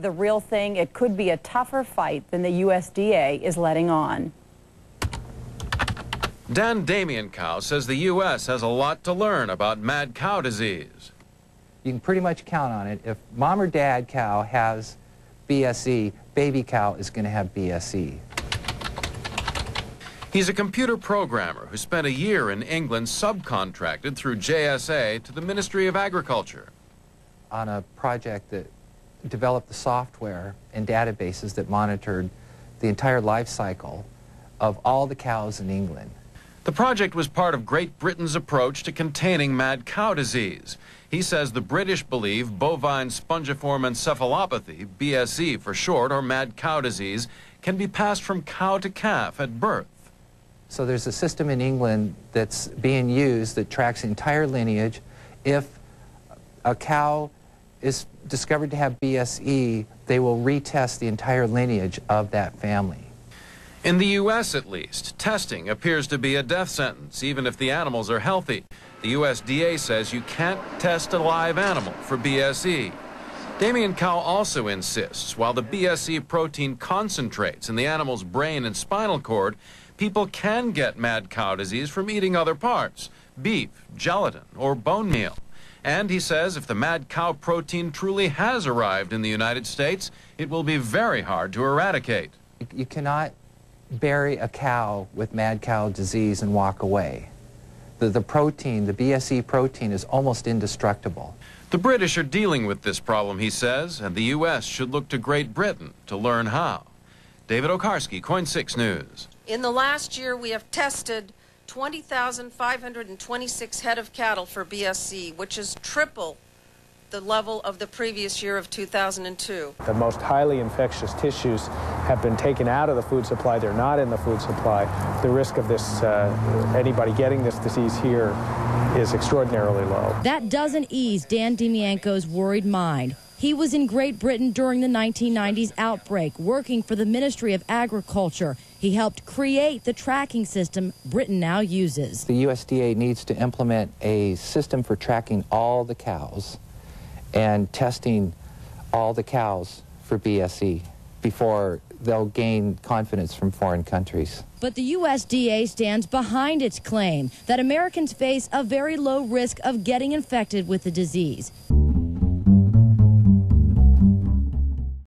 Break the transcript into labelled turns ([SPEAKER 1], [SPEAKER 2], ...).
[SPEAKER 1] The real thing, it could be a tougher fight than the USDA is letting on.
[SPEAKER 2] Demiankow says the U.S. has a lot to learn about mad cow disease.
[SPEAKER 3] You can pretty much count on it. If mom or dad cow has BSE, baby cow is going to have BSE.
[SPEAKER 2] He's a computer programmer who spent a year in England subcontracted through JSA to the Ministry of Agriculture.
[SPEAKER 3] On a project that developed the software and databases that monitored the entire life cycle of all the cows in England.
[SPEAKER 2] The project was part of Great Britain's approach to containing mad cow disease. He says the British believe bovine spongiform encephalopathy, BSE for short, or mad cow disease, can be passed from cow to calf at birth.
[SPEAKER 3] So there's a system in England that's being used that tracks the entire lineage. If a cow is discovered to have BSE, they will retest the entire lineage of that family.
[SPEAKER 2] In the U.S., at least, testing appears to be a death sentence, even if the animals are healthy. The USDA says you can't test a live animal for BSE. Demiankow also insists while the BSE protein concentrates in the animal's brain and spinal cord, people can get mad cow disease from eating other parts, beef, gelatin, or bone meal. And he says if the mad cow protein truly has arrived in the United States, it will be very hard to eradicate.
[SPEAKER 3] You cannot bury a cow with mad cow disease and walk away. The protein, the BSE protein, is almost indestructible.
[SPEAKER 2] The British are dealing with this problem, he says, and the U.S. should look to Great Britain to learn how. David Okarski, KOIN 6 News.
[SPEAKER 4] In the last year, we have tested 20,526 head of cattle for BSE, which is triple the level of the previous year of 2002.
[SPEAKER 5] The most highly infectious tissues have been taken out of the food supply. They're not in the food supply. The risk of this, anybody getting this disease here is extraordinarily low.
[SPEAKER 6] That doesn't ease Dan Demiankow's worried mind. He was in Great Britain during the 1990s outbreak, working for the Ministry of Agriculture. He helped create the tracking system Britain now uses.
[SPEAKER 3] The USDA needs to implement a system for tracking all the cows and testing all the cows for BSE before they'll gain confidence from foreign countries.
[SPEAKER 6] But the USDA stands behind its claim that Americans face a very low risk of getting infected with the disease.